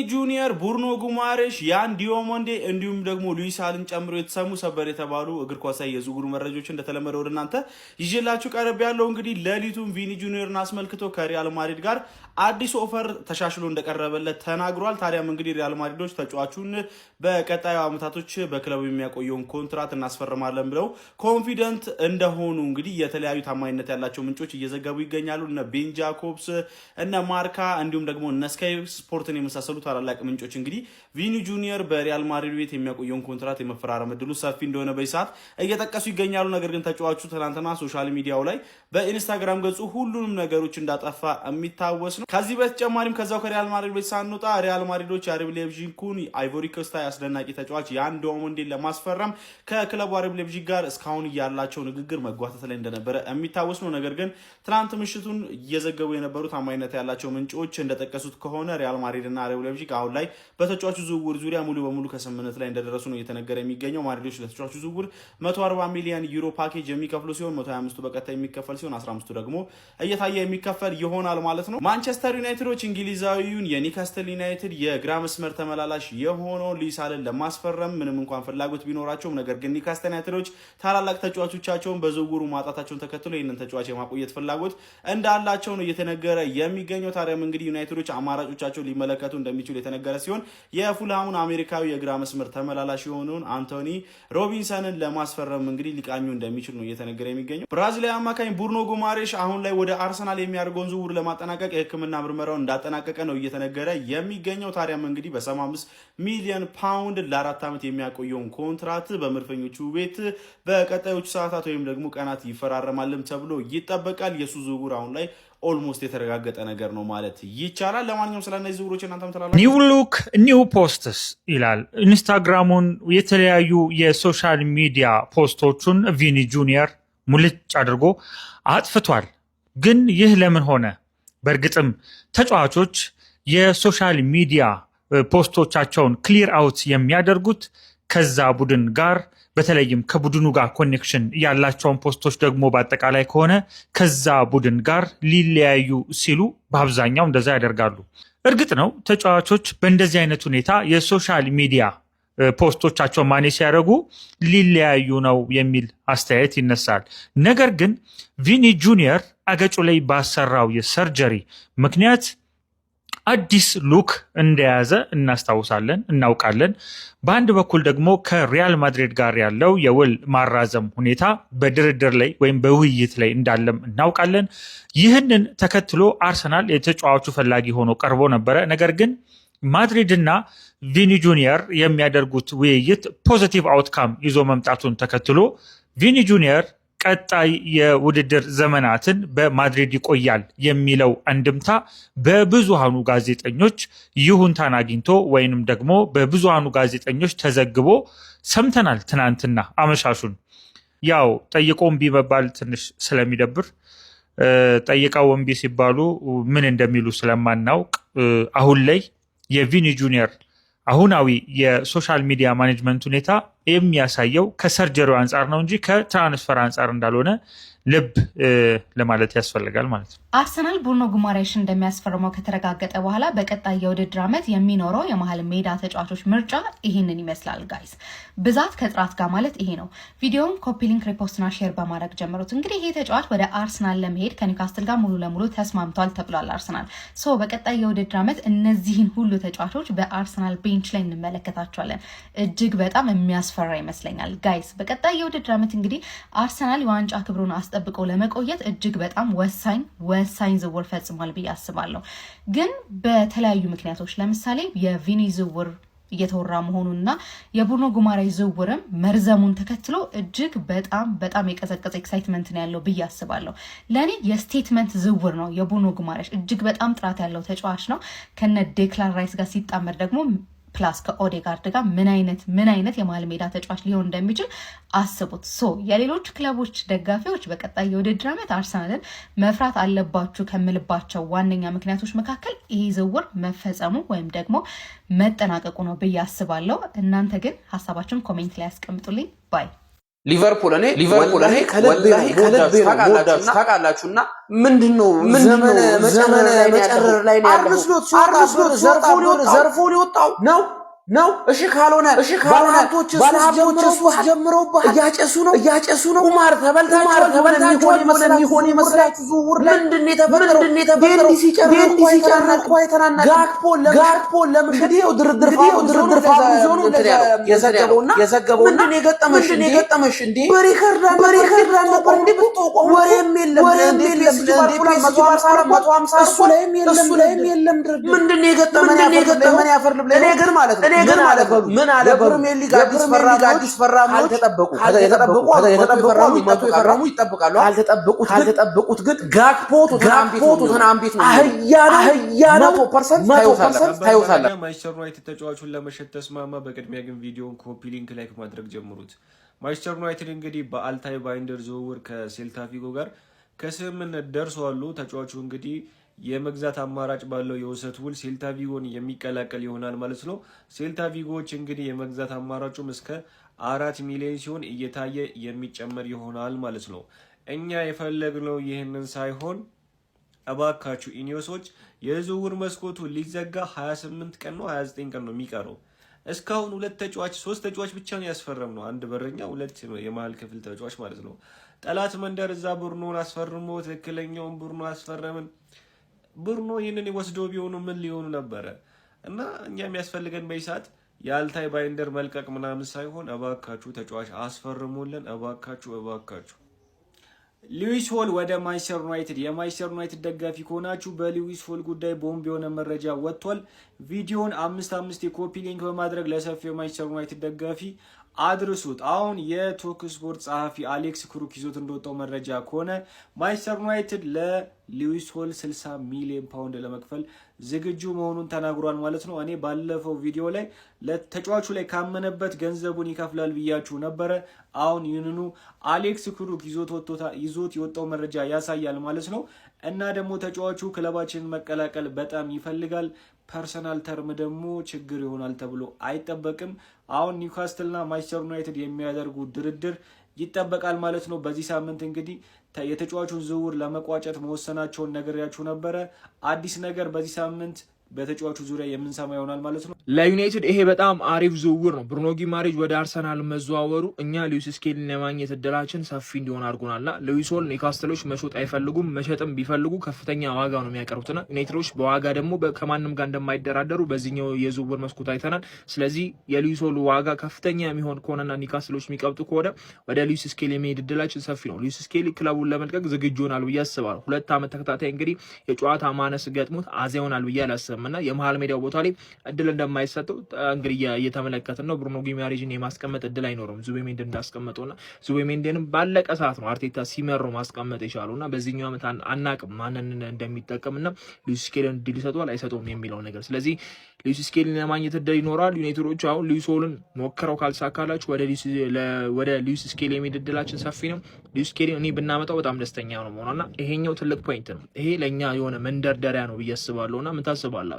ጁኒየር፣ ቡርኖ ጉማሬሽ፣ ያን ዲዮሞንዴ እንዲሁም ደግሞ ሉዊስ ሃልን ጨምሮ የተሰሙ ሰበር የተባሉ እግር ኳሳዊ የዝውውር መረጃዎች እንደተለመደው ወደ እናንተ ይዤላችሁ ቀርብ ያለው እንግዲህ ሌሊቱን ቪኒ ጁኒየርን አስመልክቶ ከሪያል ማድሪድ ጋር አዲስ ኦፈር ተሻሽሎ እንደቀረበለት ተናግሯል። ታዲያም እንግዲህ ሪያል ማድሪዶች ተጫዋቹን በቀጣዩ ዓመታቶች በክለቡ የሚያቆየውን ኮንትራት እናስፈርማለን ብለው ኮንፊደንት እንደሆኑ እንግዲህ የተለያዩ ታማኝነት ያላቸው ምንጮች እየዘገቡ ይገኛሉ። እነ ቤን ጃኮብስ፣ እነ ማርካ እንዲሁም ደግሞ እነ ስካይ ስፖርትን የመሳሰሉ ታላላቅ ምንጮች እንግዲህ ቪኒ ጁኒየር በሪያል ማድሪድ ቤት የሚያቆየውን ኮንትራት የመፈራረም እድሉ ሰፊ እንደሆነ በሰዓት እየጠቀሱ ይገኛሉ። ነገር ግን ተጫዋቹ ትናንትና ሶሻል ሚዲያው ላይ በኢንስታግራም ገጹ ሁሉንም ነገሮች እንዳጠፋ የሚታወስ ነው። ከዚህ በተጨማሪም ከዛው ከሪያል ማድሪድ ቤት ሳንወጣ ሪያል ማድሪዶች የአረብ ሌቪዥን አይቮሪ ኮስት አስደናቂ ተጫዋች ያን ዲዮሞንዴን ለማስፈረም ከክለቡ አረብ ሌቪዥን ጋር እስካሁን ያላቸው ንግግር መጓተት ላይ እንደነበረ የሚታወስ ነው። ነገር ግን ትናንት ምሽቱን እየዘገቡ የነበሩ ታማኝነት ያላቸው ምንጮች እንደጠቀሱት ከሆነ ሪያል ማድሪድ እና አረብ ሌቪዥን አሁን ላይ በተጫዋቹ ዝውውር ዙሪያ ሙሉ በሙሉ ከስምምነት ላይ እንደደረሱ ነው እየተነገረ የሚገኘው። ማድሪዶች ለተጫዋቹ ዝውውር 140 ሚሊዮን ዩሮ ፓኬጅ የሚከፍሉ ሲሆን 125ቱ በቀጥታ የሚከፈል ሲሆን 15ቱ ደግሞ እየታየ የሚከፈል ይሆናል ማለት ነው። ማንቸስተር ዩናይትዶች እንግሊዛዊውን የኒካስትል ዩናይትድ የግራ መስመር ተመላላሽ የሆነው ሉዊስ ሃልን ለማስፈረም ምንም እንኳን ፍላጎት ቢኖራቸውም ነገር ግን ኒካስትል ዩናይትዶች ታላላቅ ተጫዋቾቻቸውን በዝውውሩ ማጣታቸውን ተከትሎ ይህንን ተጫዋች የማቆየት ፍላጎት እንዳላቸው ነው እየተነገረ የሚገኘው። ታዲያም እንግዲህ ዩናይትዶች አማራጮቻቸው ሊመለከቱ እንደሚችሉ የተነገረ ሲሆን የፉልሃሙን አሜሪካዊ የግራ መስመር ተመላላሽ የሆነውን አንቶኒ ሮቢንሰንን ለማስፈረም እንግዲህ ሊቃኙ እንደሚችሉ ነው እየተነገረ የሚገኘው። ብራዚላዊ አማካኝ ቡርኖ ጉማሬሽ አሁን ላይ ወደ አርሰናል የሚያደርገውን ዝውውር ለማጠናቀቅ የሕክምና ምርመራውን እንዳጠናቀቀ ነው እየተነገረ የሚገኘው። ታዲያም እንግዲህ በ75 ሚሊዮን ፓውንድ ለ4 ዓመት የሚያቆየውን ኮንትራት በመድፈኞቹ ቤት በቀጣዮቹ ሰዓታት ወይም ደግሞ ቀናት ይፈራረማልም ተብሎ ይጠበቃል። የሱ ዝውውር አሁን ላይ ኦልሞስት የተረጋገጠ ነገር ነው ማለት ይቻላል። ለማንኛውም ስለ እነዚህ ዝውውሮች እናንተ ምትላላችሁ? ኒው ሉክ ኒው ፖስትስ ይላል ኢንስታግራሙን የተለያዩ የሶሻል ሚዲያ ፖስቶቹን ቪኒ ጁኒየር ሙልጭ አድርጎ አጥፍቷል። ግን ይህ ለምን ሆነ? በእርግጥም ተጫዋቾች የሶሻል ሚዲያ ፖስቶቻቸውን ክሊር አውት የሚያደርጉት ከዛ ቡድን ጋር በተለይም ከቡድኑ ጋር ኮኔክሽን ያላቸውን ፖስቶች ደግሞ በአጠቃላይ ከሆነ ከዛ ቡድን ጋር ሊለያዩ ሲሉ በአብዛኛው እንደዛ ያደርጋሉ። እርግጥ ነው ተጫዋቾች በእንደዚህ አይነት ሁኔታ የሶሻል ሚዲያ ፖስቶቻቸውን ማኔጅ ሲያደርጉ ሊለያዩ ነው የሚል አስተያየት ይነሳል። ነገር ግን ቪኒ ጁኒየር አገጩ ላይ ባሰራው የሰርጀሪ ምክንያት አዲስ ሉክ እንደያዘ እናስታውሳለን፣ እናውቃለን። በአንድ በኩል ደግሞ ከሪያል ማድሪድ ጋር ያለው የውል ማራዘም ሁኔታ በድርድር ላይ ወይም በውይይት ላይ እንዳለም እናውቃለን። ይህንን ተከትሎ አርሰናል የተጫዋቹ ፈላጊ ሆኖ ቀርቦ ነበረ። ነገር ግን ማድሪድና ቪኒ ጁኒየር የሚያደርጉት ውይይት ፖዚቲቭ አውትካም ይዞ መምጣቱን ተከትሎ ቪኒ ጁኒየር ቀጣይ የውድድር ዘመናትን በማድሪድ ይቆያል የሚለው አንድምታ በብዙሃኑ ጋዜጠኞች ይሁንታን አግኝቶ ወይንም ደግሞ በብዙሃኑ ጋዜጠኞች ተዘግቦ ሰምተናል። ትናንትና አመሻሹን ያው ጠይቆ እምቢ መባል ትንሽ ስለሚደብር ጠይቀው እምቢ ሲባሉ ምን እንደሚሉ ስለማናውቅ አሁን ላይ የቪኒ ጁኒየር አሁናዊ የሶሻል ሚዲያ ማኔጅመንት ሁኔታ የሚያሳየው ከሰርጀሪው አንጻር ነው እንጂ ከትራንስፈር አንጻር እንዳልሆነ ልብ ለማለት ያስፈልጋል ማለት ነው። አርሰናል ቡርኖ ጉማሬሽ እንደሚያስፈርመው ከተረጋገጠ በኋላ በቀጣይ የውድድር ዓመት የሚኖረው የመሀል ሜዳ ተጫዋቾች ምርጫ ይህንን ይመስላል። ጋይስ ብዛት ከጥራት ጋር ማለት ይሄ ነው። ቪዲዮውን ኮፒ ሊንክ፣ ሪፖስትና ሼር በማድረግ ጀምሩት። እንግዲህ ይሄ ተጫዋች ወደ አርሰናል ለመሄድ ከኒውካስትል ጋር ሙሉ ለሙሉ ተስማምቷል ተብሏል። አርሰናል በቀጣይ የውድድር ዓመት እነዚህን ሁሉ ተጫዋቾች በአርሰናል ቤንች ላይ እንመለከታቸዋለን። እጅግ በጣም የሚያስፈራ ይመስለኛል ጋይስ። በቀጣይ የውድድር ዓመት እንግዲህ አርሰናል የዋንጫ ክብሩን አስጠብቀው ለመቆየት እጅግ በጣም ወሳኝ ዝውውር ፈጽሟል ብዬ አስባለሁ። ግን በተለያዩ ምክንያቶች ለምሳሌ የቪኒ ዝውውር እየተወራ መሆኑንና የቡርኖ ጉማሬሽ ዝውውርም መርዘሙን ተከትሎ እጅግ በጣም የቀዘቀዘ ኤክሳይትመንት ነው ያለው ብዬ አስባለሁ። ለእኔ የስቴትመንት ዝውውር ነው የቡርኖ ጉማሬሽ። እጅግ በጣም ጥራት ያለው ተጫዋች ነው። ከነ ዴክላን ራይስ ጋር ሲጣመር ደግሞ ፕላስ ከኦዴጋርድ ጋር ምን አይነት የመሀል ሜዳ ተጫዋች ሊሆን እንደሚችል አስቡት። የሌሎች ክለቦች ደጋፊዎች በቀጣይ የውድድር ዓመት አርሰናልን መፍራት አለባችሁ ከምልባቸው ዋነኛ ምክንያቶች መካከል ይህ ዝውውር መፈጸሙ ወይም ደግሞ መጠናቀቁ ነው ብዬ አስባለሁ። እናንተ ግን ሀሳባችሁን ኮሜንት ላይ ያስቀምጡልኝ ባይ ሊቨርፑል እኔ ከልቤ ታውቃላችሁና ምንድነው ዘመነ መጨረር ላይ ነው ያለው ዘርፎ ሊወጣው ነው እሺ ካልሆነ ባለሀብቶች ሱስ ጀምረውብህ እያጨሱ ነው ቁማር ተበልታችኋል የሚሆን ይመስላችሁ ዝውውር ላይ ምንድነው የተፈጠረው ቤንዲ ሲጨርስ እኮ አይተናናቅ ጋክፖ ለምንድን ነው ድርድር ፋብሪዞ ነው የዘገበውና ምንድነው የገጠመሽ እንዴ በሪከርድ ነበር እንዴ ብትቆም ወሬም የለም እንዴ እሱ ላይም የለም ድርድር ምንድነው የገጠመን ያፈር ልብለ እኔ ግን ማለት ነው ምን አለ ፕሪሚየር ሊግ አዲስ ፈራሚዎች የተጠበቁ ይጠብቃሉ ካልተጠበቁት ግን ጋክፖ ቶተንሃም ቤት ነው አህያ ነው 100% ታዩታላችሁ። ማንቸስተር ዩናይትድ ተጫዋቹን ለመሸጥ ተስማማ። በቅድሚያ ግን ቪዲዮውን ኮፒ ሊንክ ላይክ ማድረግ ጀምሩት። ማንቸስተር ዩናይትድ እንግዲህ በአልታይ ባይንደር ዝውውር ከሴልታ ቪጎ ጋር ከስምምነት ደርሷል። ተጫዋቹ እንግዲህ የመግዛት አማራጭ ባለው የውሰት ውል ሴልታ ቪጎን የሚቀላቀል ይሆናል ማለት ነው። ሴልታ ቪጎዎች እንግዲህ የመግዛት አማራጩም እስከ 4 ሚሊዮን ሲሆን እየታየ የሚጨመር ይሆናል ማለት ነው። እኛ የፈለግነው ይህንን ሳይሆን እባካችሁ ኢኒዮሶች የዝውውር መስኮቱ ሊዘጋ 28 ቀን ነው 29 ቀን ነው የሚቀረው። እስካሁን 3 ተጫዋች ብቻ ነው ያስፈረምነው። አንድ በረኛ፣ 2 ነው የመሃል ክፍል ተጫዋች ማለት ነው። ጠላት መንደር እዛ ቡርኖን አስፈርሞ ትክክለኛውን ቡርኖ አስፈረምን። ቡርኖ ይህንን ወስደው ቢሆኑ ምን ሊሆኑ ነበረ? እና እኛ የሚያስፈልገን በይሳት የአልታይ ባይንደር መልቀቅ ምናምን ሳይሆን እባካችሁ ተጫዋች አስፈርሙልን እባካችሁ። ሉዊስ ሆል ወደ ማንቸስተር ዩናይትድ። የማንቸስተር ዩናይትድ ደጋፊ ከሆናችሁ በሉዊስ ሆል ጉዳይ ቦምብ የሆነ መረጃ ወጥቷል። ቪዲዮን 5 የኮፒ ሊንክ በማድረግ ለሰፊው የማንቸስተር ዩናይትድ ደጋፊ አድርሱት። አሁን የቶክ ስፖርት ጸሐፊ አሌክስ ክሩክ ይዞት እንደወጣው መረጃ ከሆነ ማንቸስተር ዩናይትድ ለሉዊስ ሆል 60 ሚሊዮን ፓውንድ ለመክፈል ዝግጁ መሆኑን ተናግሯል ማለት ነው። እኔ ባለፈው ቪዲዮ ላይ ለተጫዋቹ ላይ ካመነበት ገንዘቡን ይከፍላል ብያችሁ ነበረ። አሁን ይህንኑ አሌክስ ክሩክ ይዞት የወጣው መረጃ ያሳያል ማለት ነው። እና ደግሞ ተጫዋቹ ክለባችንን መቀላቀል በጣም ይፈልጋል። ፐርሰናል ተርም ደግሞ ችግር ይሆናል ተብሎ አይጠበቅም። አሁን ኒውካስትልና ማንቸስተር ዩናይትድ የሚያደርጉ ድርድር ይጠበቃል ማለት ነው። በዚህ ሳምንት እንግዲህ የተጫዋቹን ዝውውር ለመቋጨት መወሰናቸውን ነግሬያችሁ ነበረ። አዲስ ነገር በዚህ ሳምንት በተጫዋቹ ዙሪያ የምንሰማ ይሆናል ማለት ነው። ለዩናይትድ ይሄ በጣም አሪፍ ዝውውር ነው። ብሩኖ ጊማሬጅ ወደ አርሰናል መዘዋወሩ እኛ ሉዊስ ስኬሊን ለማግኘት እድላችን ሰፊ እንዲሆን አድርጎናልና ሉዊስ ሆል ኒውካስትሎች መሸጥ አይፈልጉም። መሸጥም ቢፈልጉ ከፍተኛ ዋጋ ነው የሚያቀርቡትና ዩናይትዶች በዋጋ ደግሞ ከማንም ጋር እንደማይደራደሩ በዚህኛው የዝውውር መስኮት አይተናል። ስለዚህ የሉዊስ ሆል ዋጋ ከፍተኛ የሚሆን ከሆነና ኒውካስትሎች የሚቀብጡ ከሆነ ወደ ሉዊስ ስኬሊ የሚሄድ እድላችን ሰፊ ነው። ሉዊስ ስኬሊ ክለቡን ለመልቀቅ ዝግጁ ይሆናል ብዬ አስባለሁ። 2 ዓመት ተከታታይ እንግዲህ የጨዋታ ማነስ ገጥሞት አዜ ይሆናል ብዬ አላስብም እና የመሃል ሜዳው ቦታ ላይ እድል እንደማይሰጠው እንግዲህ እየተመለከትን ነው። ብሩኖ ጊማሬጅን የማስቀመጥ እድል አይኖርም። ዙቤሜንዲ እንዳስቀመጠውና ዙቤሜንዲንም ባለቀ ሰዓት ነው አርቴታ ሲመረው ማስቀመጥ የቻለውና በዚህኛው ዓመት አናቅም ማንን እንደሚጠቀምና ሉዊስ ስኬሊን እድል ይሰጠዋል አይሰጠውም የሚለው ነገር። ስለዚህ ሉዊስ ስኬሊን ለማግኘት እድል ይኖራል። ዩናይትዶች አሁን ሉዊስ ሆልን ሞክረው ካልሳካላችሁ ወደ ሉዊስ ስኬሊ የሚሄድ እድላችን ሰፊ ነው። ሉዊስ ስኬሊን እኔ ብናመጣው በጣም ደስተኛ ነው መሆኑና ይሄኛው ትልቅ ፖይንት ነው። ይሄ ለኛ የሆነ መንደርደሪያ ነው ብዬ አስባለሁና ምን ታስባላችሁ?